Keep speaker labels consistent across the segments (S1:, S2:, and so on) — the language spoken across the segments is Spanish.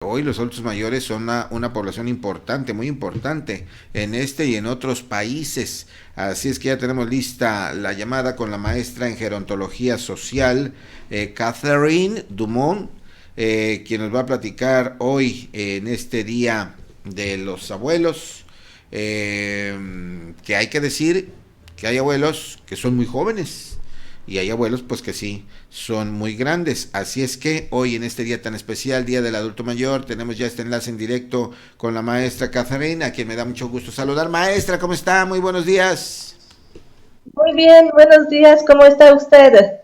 S1: Hoy los adultos mayores son una población importante, muy importante, en este y en otros países. Así es que ya tenemos lista la llamada con la maestra en gerontología social, Catherine Dumont, quien nos va a platicar hoy en este día de los abuelos, que hay que decir que hay abuelos que son muy jóvenes y hay abuelos pues que sí son muy grandes. Así es que hoy en este día tan especial, Día del Adulto Mayor, tenemos ya este enlace en directo con la maestra Catherine, a quien me da mucho gusto saludar. Maestra, ¿cómo está? Muy buenos días.
S2: Muy bien, buenos días, ¿cómo está usted?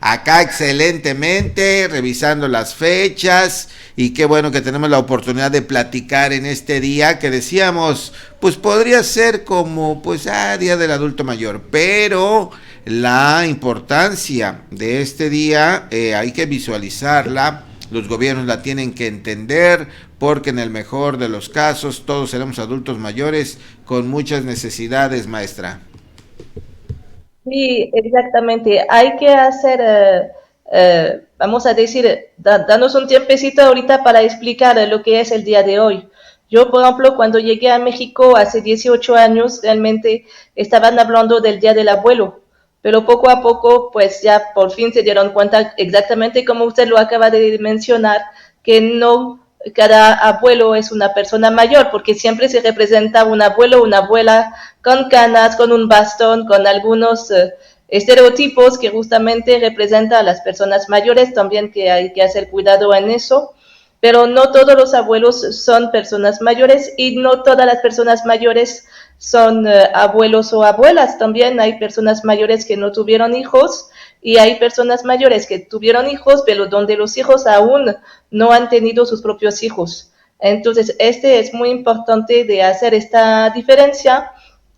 S1: Acá excelentemente, revisando las fechas y qué bueno que tenemos la oportunidad de platicar en este día que decíamos, pues podría ser como, pues, Día del Adulto Mayor, pero la importancia de este día hay que visualizarla, los gobiernos la tienen que entender, porque en el mejor de los casos todos seremos adultos mayores con muchas necesidades, maestra.
S2: Sí, exactamente. Hay que hacer, vamos a decir, danos un tiempecito ahorita para explicar lo que es el día de hoy. Yo, por ejemplo, cuando llegué a México hace 18 años, realmente estaban hablando del Día del Abuelo, pero poco a poco, pues ya por fin se dieron cuenta, exactamente como usted lo acaba de mencionar, que no cada abuelo es una persona mayor, porque siempre se representa un abuelo o una abuela con canas, con un bastón, con algunos estereotipos que justamente representan a las personas mayores, también que hay que hacer cuidado en eso, pero no todos los abuelos son personas mayores y no todas las personas mayores son abuelos o abuelas, también hay personas mayores que no tuvieron hijos y hay personas mayores que tuvieron hijos, pero donde los hijos aún no han tenido sus propios hijos. Entonces, este es muy importante de hacer esta diferencia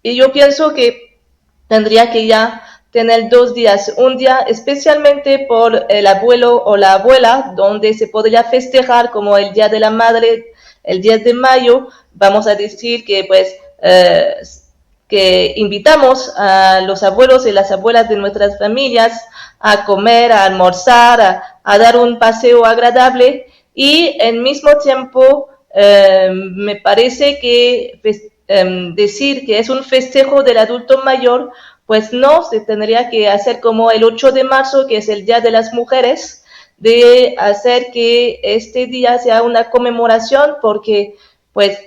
S2: y yo pienso que tendría que ya tener 2 días, un día especialmente por el abuelo o la abuela, donde se podría festejar como el Día de la Madre, el 10 de mayo, vamos a decir que pues que invitamos a los abuelos y las abuelas de nuestras familias a comer, a almorzar, a dar un paseo agradable y en mismo tiempo me parece que decir que es un festejo del adulto mayor, pues no, se tendría que hacer como el 8 de marzo, que es el Día de las Mujeres, de hacer que este día sea una conmemoración, porque pues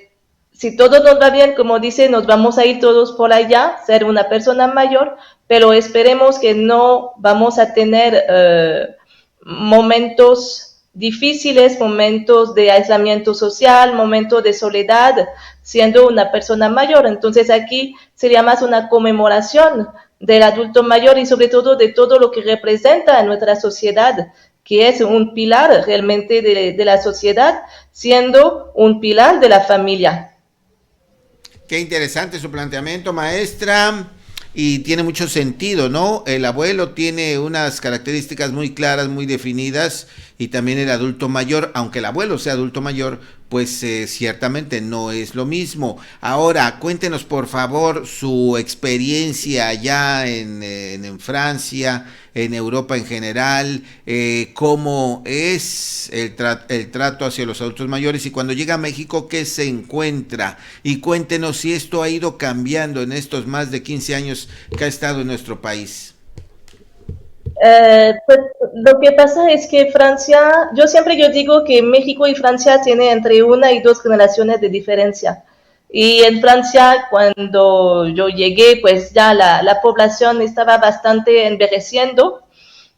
S2: si todo nos va bien, como dice, nos vamos a ir todos por allá, ser una persona mayor, pero esperemos que no vamos a tener momentos difíciles, momentos de aislamiento social, momentos de soledad, siendo una persona mayor. Entonces aquí sería más una conmemoración del adulto mayor y sobre todo de todo lo que representa en nuestra sociedad, que es un pilar realmente de la sociedad, siendo un pilar de la familia.
S1: Qué interesante su planteamiento, maestra. Y tiene mucho sentido, ¿no? El abuelo tiene unas características muy claras, muy definidas, y también el adulto mayor, aunque el abuelo sea adulto mayor, pues ciertamente no es lo mismo. Ahora, cuéntenos por favor su experiencia allá en Francia, en Europa en general, cómo es el trato hacia los adultos mayores y cuando llega a México, qué se encuentra. Y cuéntenos si esto ha ido cambiando en estos más de 15 años que ha estado en nuestro país.
S2: Pues lo que pasa es que Francia, yo digo que México y Francia tienen entre 1 y 2 generaciones de diferencia. Y en Francia, cuando yo llegué, pues ya la población estaba bastante envejeciendo.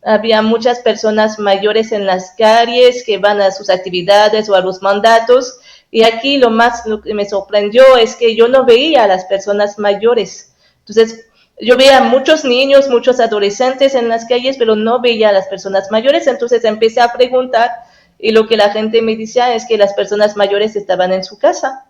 S2: Había muchas personas mayores en las calles que van a sus actividades o a los mandatos. Y aquí lo que me sorprendió es que yo no veía a las personas mayores. Entonces, yo veía muchos niños, muchos adolescentes en las calles, pero no veía a las personas mayores. Entonces empecé a preguntar y lo que la gente me decía es que las personas mayores estaban en su casa.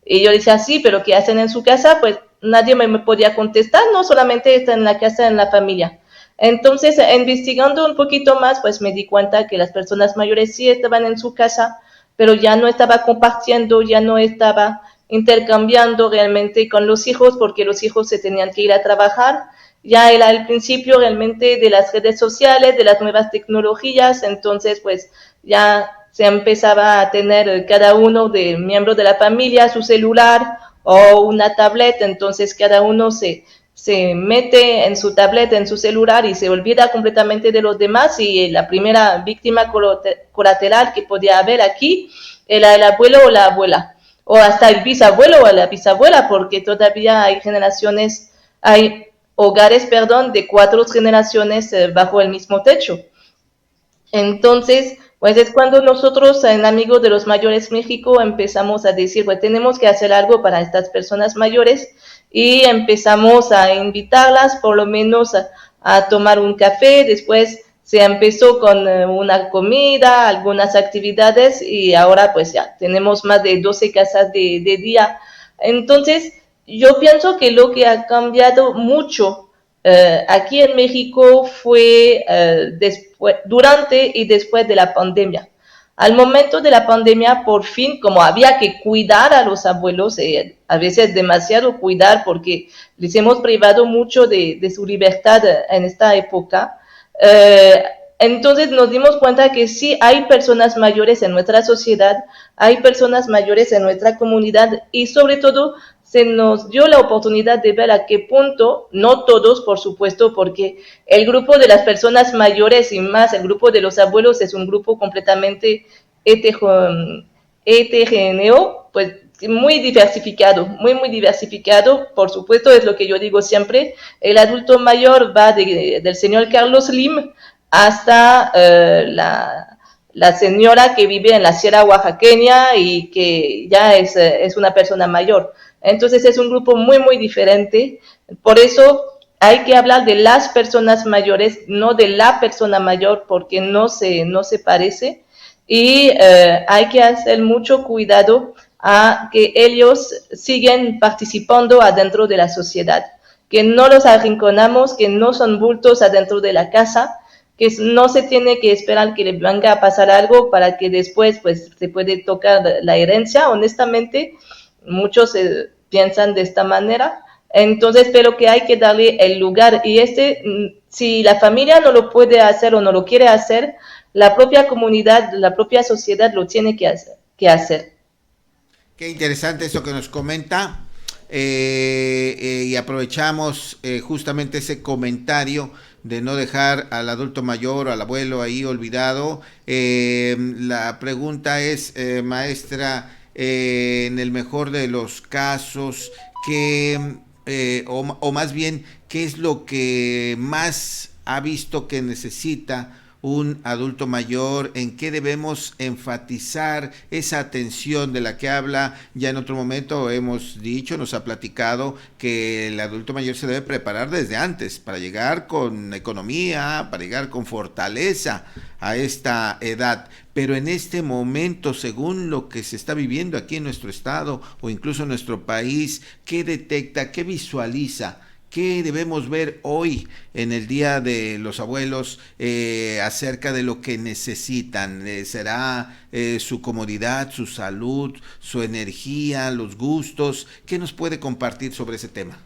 S2: Y yo decía, sí, pero ¿qué hacen en su casa? Pues nadie me podía contestar, no solamente está en la casa, en la familia. Entonces, investigando un poquito más, pues me di cuenta que las personas mayores sí estaban en su casa, pero ya no estaba compartiendo, ya no estaba intercambiando realmente con los hijos, porque los hijos se tenían que ir a trabajar. Ya era el principio realmente de las redes sociales, de las nuevas tecnologías, entonces pues ya se empezaba a tener cada uno de miembros de la familia su celular o una tablet, entonces cada uno se mete en su tablet, en su celular y se olvida completamente de los demás y la primera víctima colateral que podía haber aquí era el abuelo o la abuela o hasta el bisabuelo o la bisabuela, porque todavía hay generaciones, hay hogares, perdón, de 4 generaciones bajo el mismo techo. Entonces, pues es cuando nosotros en Amigos de los Mayores México empezamos a decir, pues tenemos que hacer algo para estas personas mayores y empezamos a invitarlas por lo menos a tomar un café, después se empezó con una comida, algunas actividades y ahora pues ya tenemos más de 12 casas de día. Entonces, yo pienso que lo que ha cambiado mucho aquí en México fue después, durante y después de la pandemia. Al momento de la pandemia, por fin, como había que cuidar a los abuelos, a veces demasiado cuidar porque les hemos privado mucho de su libertad en esta época, entonces nos dimos cuenta que sí hay personas mayores en nuestra sociedad, hay personas mayores en nuestra comunidad y sobre todo se nos dio la oportunidad de ver a qué punto, no todos por supuesto, porque el grupo de las personas mayores y más el grupo de los abuelos es un grupo completamente heterogéneo, pues muy diversificado, muy diversificado, por supuesto es lo que yo digo siempre, el adulto mayor va del señor Carlos Slim hasta la señora que vive en la Sierra Oaxaqueña y que ya es una persona mayor. Entonces es un grupo muy diferente. Por eso hay que hablar de las personas mayores, no de la persona mayor, porque no se parece. Y hay que hacer mucho cuidado a que ellos siguen participando adentro de la sociedad, que no los arrinconamos, que no son bultos adentro de la casa, que no se tiene que esperar que le venga a pasar algo para que después pues se puede tocar la herencia. Honestamente, muchos piensan de esta manera. Entonces, pero que hay que darle el lugar y si la familia no lo puede hacer o no lo quiere hacer, la propia comunidad, la propia sociedad lo tiene que hacer.
S1: Qué interesante eso que nos comenta. Y aprovechamos justamente ese comentario de no dejar al adulto mayor o al abuelo ahí olvidado. La pregunta es, maestra, en el mejor de los casos, o más bien, ¿qué es lo que más ha visto que necesita un adulto mayor? ¿En qué debemos enfatizar esa atención de la que habla? Ya en otro momento hemos dicho, nos ha platicado que el adulto mayor se debe preparar desde antes para llegar con economía, para llegar con fortaleza a esta edad. Pero en este momento, según lo que se está viviendo aquí en nuestro estado o incluso en nuestro país, ¿qué detecta, qué visualiza? ¿Qué debemos ver hoy en el Día de los Abuelos acerca de lo que necesitan? ¿Será su comodidad, su salud, su energía, los gustos? ¿Qué nos puede compartir sobre ese tema?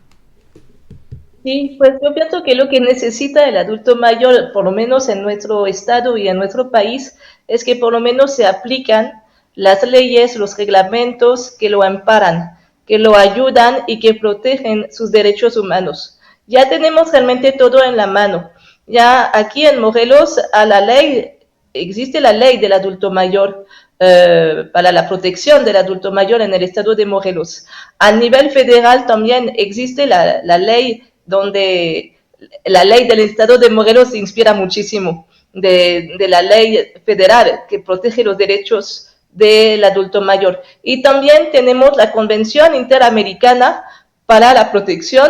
S2: Sí, pues yo pienso que lo que necesita el adulto mayor, por lo menos en nuestro estado y en nuestro país, es que por lo menos se aplican las leyes, los reglamentos que lo amparan, que lo ayudan y que protegen sus derechos humanos. Ya tenemos realmente todo en la mano. Ya aquí en Morelos existe la ley del adulto mayor para la protección del adulto mayor en el estado de Morelos. A nivel federal también existe la ley donde la ley del estado de Morelos se inspira muchísimo de la ley federal que protege los derechos del adulto mayor. Y también tenemos la Convención Interamericana para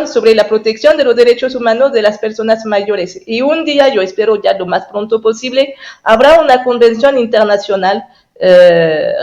S2: sobre la protección de los derechos humanos de las personas mayores. Y un día, yo espero ya lo más pronto posible, habrá una convención internacional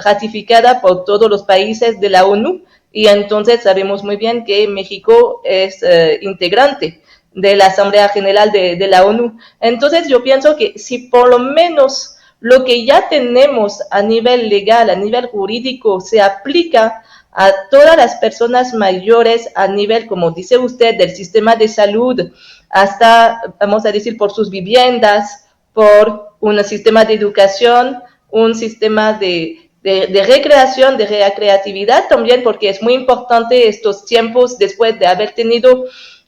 S2: ratificada por todos los países de la ONU, y entonces sabemos muy bien que México es integrante de la Asamblea General de la ONU. Entonces yo pienso que si por lo menos lo que ya tenemos a nivel legal, a nivel jurídico, se aplica a todas las personas mayores a nivel, como dice usted, del sistema de salud, hasta, vamos a decir, por sus viviendas, por un sistema de educación, un sistema de recreación, de recreatividad también, porque es muy importante estos tiempos después de haber tenido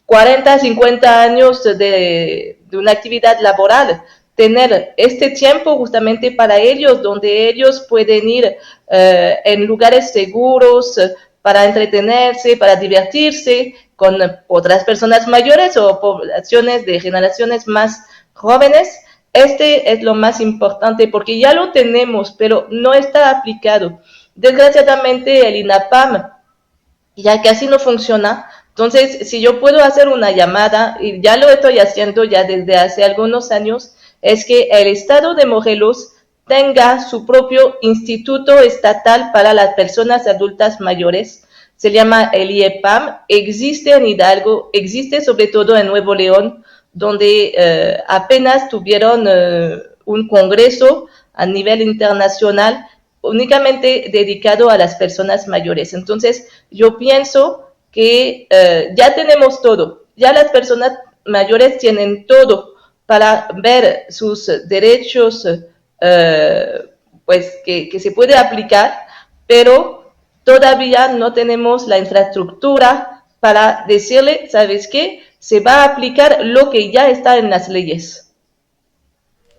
S2: 40, 50 años de una actividad laboral, tener este tiempo justamente para ellos, donde ellos pueden ir en lugares seguros para entretenerse, para divertirse con otras personas mayores o poblaciones de generaciones más jóvenes. Este es lo más importante porque ya lo tenemos, pero no está aplicado. Desgraciadamente el INAPAM ya casi no funciona. Entonces, si yo puedo hacer una llamada, y ya lo estoy haciendo ya desde hace algunos años, es que el estado de Morelos tenga su propio instituto estatal para las personas adultas mayores. Se llama el IEPAM, existe en Hidalgo, existe sobre todo en Nuevo León, donde apenas tuvieron un congreso a nivel internacional únicamente dedicado a las personas mayores. Entonces, yo pienso que ya tenemos todo, ya las personas mayores tienen todo para ver sus derechos, pues que se puede aplicar, pero todavía no tenemos la infraestructura para decirle, ¿sabes qué? Se va a aplicar lo que ya está en las leyes.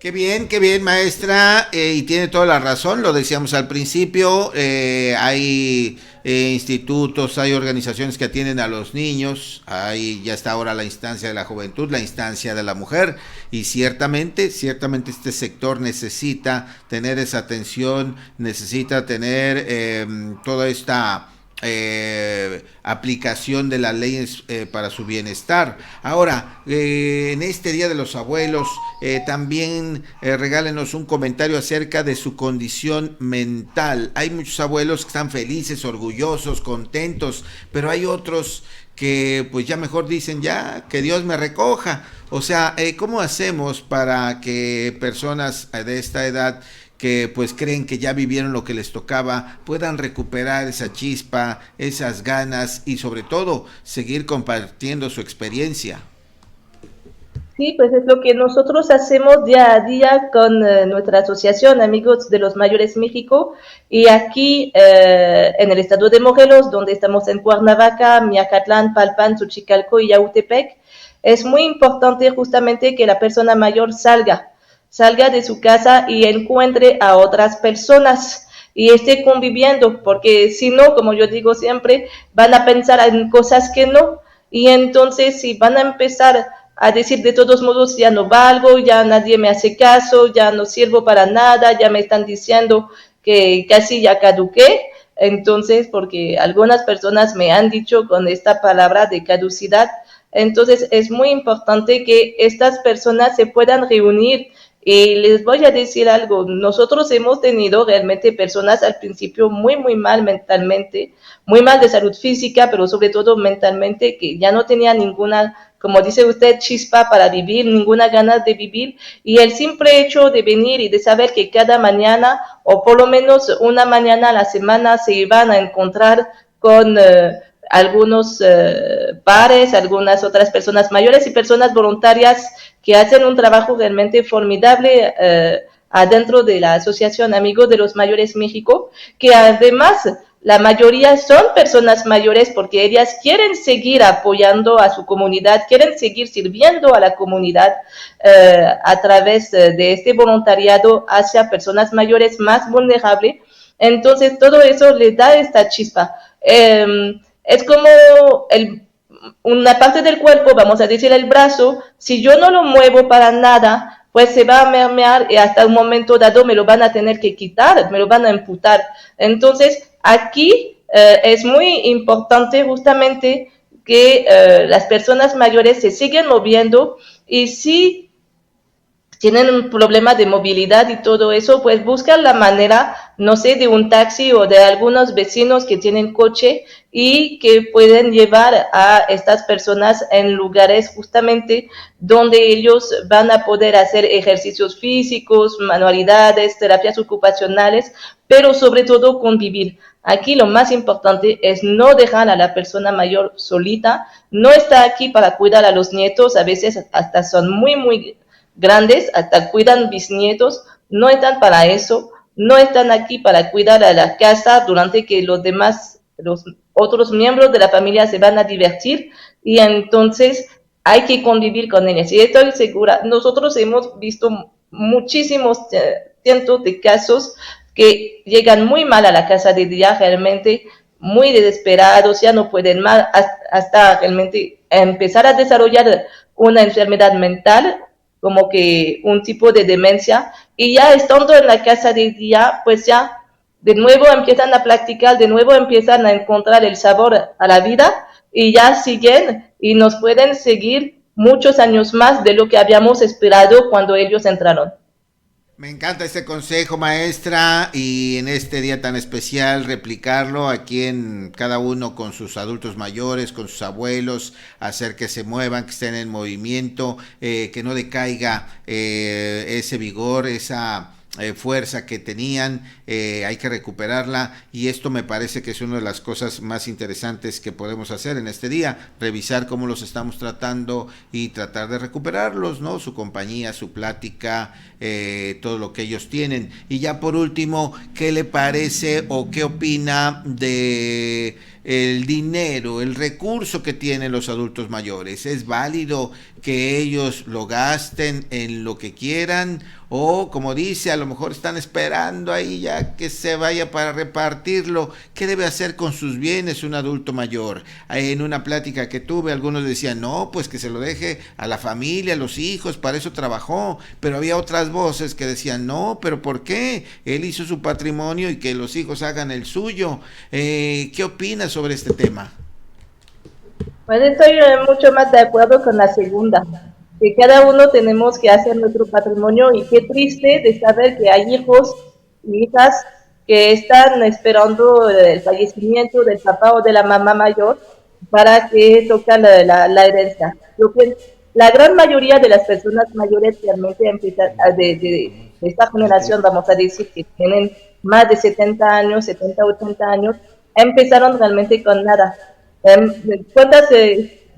S1: Qué bien, maestra, y tiene toda la razón, lo decíamos al principio, hay institutos, hay organizaciones que atienden a los niños, hay ya está ahora la instancia de la juventud, la instancia de la mujer, y ciertamente este sector necesita tener esa atención, necesita tener toda esta aplicación de las leyes para su bienestar. Ahora, en este Día de los Abuelos, también regálenos un comentario acerca de su condición mental. Hay muchos abuelos que están felices, orgullosos, contentos, pero hay otros que pues ya mejor dicen ya que Dios me recoja. O sea, ¿cómo hacemos para que personas de esta edad que pues creen que ya vivieron lo que les tocaba, puedan recuperar esa chispa, esas ganas y sobre todo seguir compartiendo su experiencia?
S2: Sí, pues es lo que nosotros hacemos día a día con nuestra asociación Amigos de los Mayores México y aquí en el estado de Morelos, donde estamos en Cuernavaca, Miacatlán, Palpan, Xochicalco y Yautepec, es muy importante justamente que la persona mayor salga de su casa y encuentre a otras personas y esté conviviendo, porque si no, como yo digo siempre, van a pensar en cosas que no, y entonces si van a empezar a decir de todos modos ya no valgo, ya nadie me hace caso, ya no sirvo para nada, ya me están diciendo que casi ya caduqué, entonces porque algunas personas me han dicho con esta palabra de caducidad, entonces es muy importante que estas personas se puedan reunir y les voy a decir algo, nosotros hemos tenido realmente personas al principio muy mal mentalmente, muy mal de salud física, pero sobre todo mentalmente, que ya no tenían ninguna, como dice usted, chispa para vivir, ninguna ganas de vivir, y el simple hecho de venir y de saber que cada mañana, o por lo menos una mañana a la semana, se iban a encontrar con algunos pares, algunas otras personas mayores y personas voluntarias que hacen un trabajo realmente formidable adentro de la Asociación Amigos de los Mayores México, que además la mayoría son personas mayores porque ellas quieren seguir apoyando a su comunidad, quieren seguir sirviendo a la comunidad a través de este voluntariado hacia personas mayores más vulnerables. Entonces todo eso les da esta chispa. Es como una parte del cuerpo, vamos a decir el brazo, si yo no lo muevo para nada, pues se va a mermear y hasta un momento dado me lo van a tener que quitar, me lo van a amputar. Entonces, aquí es muy importante justamente que las personas mayores se siguen moviendo y si tienen un problema de movilidad y todo eso, pues buscan la manera, no sé, de un taxi o de algunos vecinos que tienen coche y que pueden llevar a estas personas en lugares justamente donde ellos van a poder hacer ejercicios físicos, manualidades, terapias ocupacionales, pero sobre todo convivir. Aquí lo más importante es no dejar a la persona mayor solita, no está aquí para cuidar a los nietos, a veces hasta son muy grandes, hasta cuidan bisnietos, no están para eso, no están aquí para cuidar a la casa durante que los otros miembros de la familia se van a divertir y entonces hay que convivir con ellas. Y estoy segura, nosotros hemos visto muchísimos cientos de casos que llegan muy mal a la casa de día, realmente muy desesperados, ya no pueden más, hasta realmente empezar a desarrollar una enfermedad mental, como que un tipo de demencia, y ya estando en la casa de día, pues ya de nuevo empiezan a practicar, de nuevo empiezan a encontrar el sabor a la vida y ya siguen y nos pueden seguir muchos años más de lo que habíamos esperado cuando ellos entraron.
S1: Me encanta este consejo, maestra, y en este día tan especial replicarlo aquí en cada uno con sus adultos mayores, con sus abuelos, hacer que se muevan, que estén en movimiento, que no decaiga ese vigor, esa fuerza que tenían, hay que recuperarla y esto me parece que es una de las cosas más interesantes que podemos hacer en este día, revisar cómo los estamos tratando y tratar de recuperarlos, ¿no? Su compañía, su plática, todo lo que ellos tienen. Y ya por último, ¿qué le parece o qué opina de el dinero, el recurso que tienen los adultos mayores? ¿Es válido que ellos lo gasten en lo que quieran? O como dice, a lo mejor están esperando ahí ya que se vaya para repartirlo. ¿Qué debe hacer con sus bienes un adulto mayor? En una plática que tuve, algunos decían, no, pues que se lo deje a la familia, a los hijos, para eso trabajó. Pero había otras voces que decían, no, pero ¿por qué? Él hizo su patrimonio y que los hijos hagan el suyo. ¿Qué opinas sobre este tema?
S2: Pues estoy mucho más de acuerdo con la segunda, que cada uno tenemos que hacer nuestro patrimonio y qué triste de saber que hay hijos y hijas que están esperando el fallecimiento del papá o de la mamá mayor para que toquen la herencia. Yo pienso, la gran mayoría de las personas mayores realmente empiezan de esta generación, vamos a decir, que tienen más de 70 años, 70, 80 años, empezaron realmente con nada. ¿Cuántas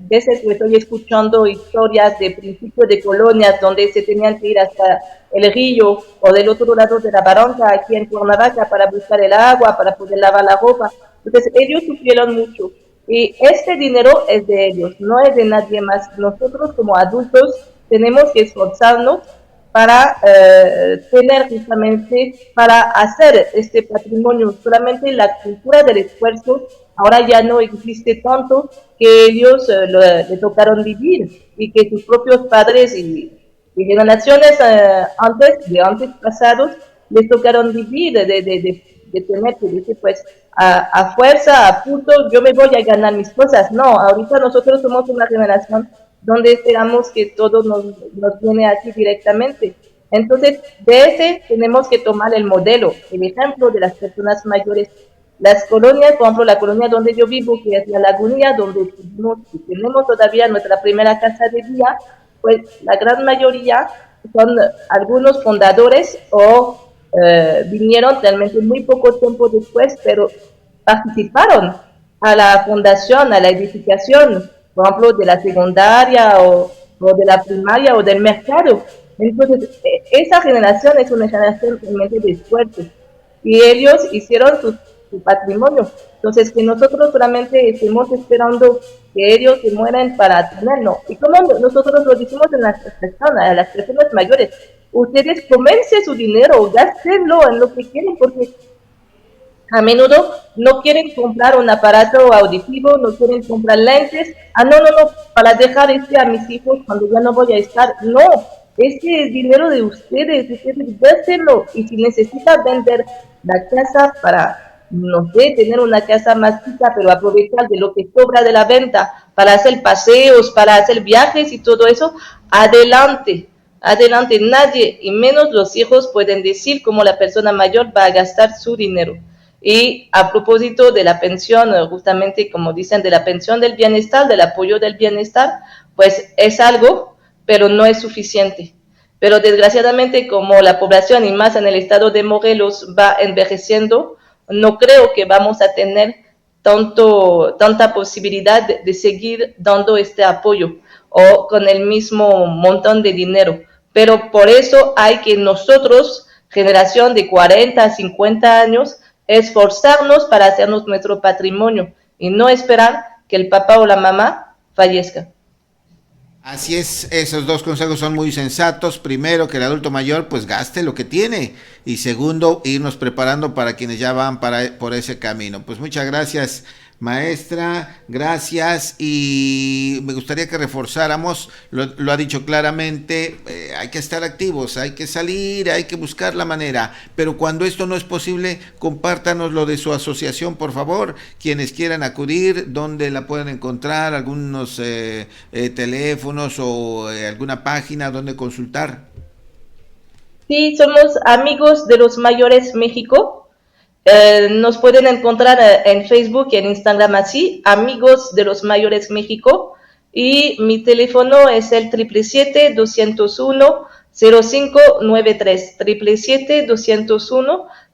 S2: veces estoy escuchando historias de principios de colonias donde se tenían que ir hasta el río o del otro lado de la barranca aquí en Cuernavaca para buscar el agua, para poder lavar la ropa? Entonces ellos sufrieron mucho y este dinero es de ellos, no es de nadie más. Nosotros como adultos tenemos que esforzarnos para tener justamente, para hacer este patrimonio. Solamente la cultura del esfuerzo ahora ya no existe tanto, que ellos le tocaron vivir y que sus propios padres y generaciones antes pasados, les tocaron vivir, de tener que decir, pues, a fuerza, a punto, yo me voy a ganar mis cosas. No, ahorita nosotros somos una generación donde esperamos que todo nos viene aquí directamente. Entonces, de ese tenemos que tomar el modelo, el ejemplo de las personas mayores. Las colonias, por ejemplo, la colonia donde yo vivo, que es la Lagunilla, donde tenemos todavía nuestra primera casa de día, pues la gran mayoría son algunos fundadores o vinieron realmente muy poco tiempo después, pero participaron a la fundación, a la edificación, por ejemplo, de la secundaria o de la primaria o del mercado. Entonces, esa generación es una generación realmente de esfuerzo y ellos hicieron su patrimonio. Entonces, que nosotros solamente estemos esperando que ellos se mueran para tenerlo. Y como nosotros lo decimos en a las personas mayores, ustedes comencen su dinero, gástenlo en lo que quieren, porque a menudo no quieren comprar un aparato auditivo, no quieren comprar lentes. No, para dejar a mis hijos cuando ya no voy a estar. No, este es dinero de ustedes dárselo. Y si necesitan vender la casa para, no sé, tener una casa más chica, pero aprovechar de lo que sobra de la venta para hacer paseos, para hacer viajes y todo eso, adelante. Adelante, nadie, y menos los hijos, pueden decir cómo la persona mayor va a gastar su dinero. Y a propósito de la pensión, justamente como dicen, de la pensión del bienestar, del apoyo del bienestar, pues es algo, pero no es suficiente. Pero desgraciadamente, como la población, y más en el estado de Morelos, va envejeciendo, no creo que vamos a tener tanta posibilidad de seguir dando este apoyo o con el mismo montón de dinero. Pero por eso hay que nosotros generación de 40, 50 años, esforzarnos para hacernos nuestro patrimonio y no esperar que el papá o la mamá fallezca.
S1: Así es, esos dos consejos son muy sensatos. Primero, que el adulto mayor pues gaste lo que tiene. Y segundo, irnos preparando para quienes ya van por ese camino. Pues muchas gracias, maestra, gracias. Y me gustaría que reforzáramos, lo ha dicho claramente, hay que estar activos, hay que salir, hay que buscar la manera. Pero cuando esto no es posible, compártanos lo de su asociación, por favor. Quienes quieran acudir, dónde la pueden encontrar, algunos teléfonos o alguna página donde consultar.
S2: Sí, somos amigos de los mayores México. Nos pueden encontrar en Facebook y en Instagram así, Amigos de los Mayores México. Y mi teléfono es el 777-201-0593.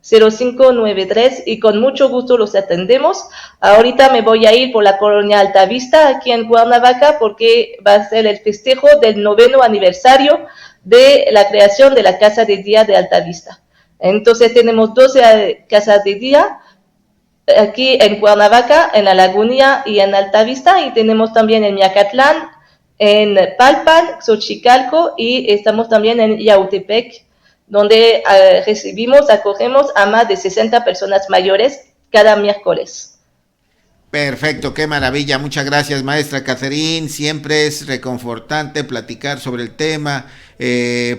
S2: 777-201-0593. Y con mucho gusto los atendemos. Ahorita me voy a ir por la Colonia Altavista, aquí en Cuernavaca, porque va a ser el festejo del 9º aniversario de la creación de la Casa de Día de Altavista. Entonces tenemos 12 casas de día aquí en Cuernavaca, en La Lagunilla y en Altavista, y tenemos también en Miacatlán, en Palpan, Xochicalco, y estamos también en Yautepec, donde acogemos a más de 60 personas mayores cada miércoles.
S1: Perfecto, qué maravilla. Muchas gracias, maestra Catherine. Siempre es reconfortante platicar sobre el tema,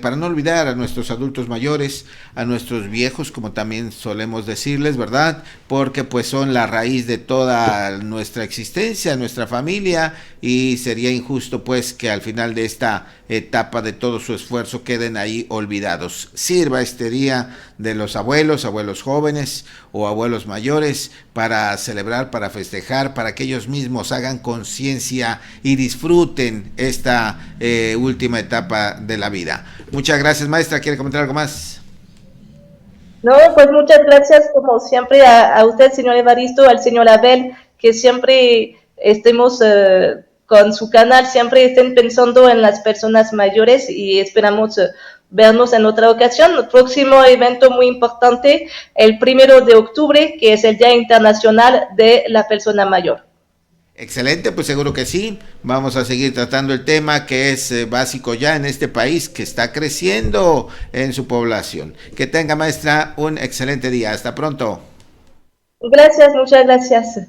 S1: para no olvidar a nuestros adultos mayores, a nuestros viejos, como también solemos decirles, ¿verdad? Porque pues son la raíz de toda nuestra existencia, nuestra familia, y sería injusto pues que al final de esta etapa de todo su esfuerzo queden ahí olvidados. Sirva este día de los abuelos, abuelos jóvenes o abuelos mayores, para celebrar, para festejar, para que ellos mismos hagan conciencia y disfruten esta última etapa de la vida. Muchas gracias, maestra. ¿Quiere comentar algo más?
S2: No, pues muchas gracias como siempre a usted, señor Evaristo, al señor Abel, que siempre estemos con su canal, siempre estén pensando en las personas mayores, y esperamos vernos en otra ocasión. El próximo evento muy importante, el 1 de octubre, que es el Día Internacional de la Persona Mayor.
S1: Excelente, pues seguro que sí. Vamos a seguir tratando el tema que es básico ya en este país que está creciendo en su población. Que tenga, maestra, un excelente día. Hasta pronto.
S2: Gracias, muchas gracias.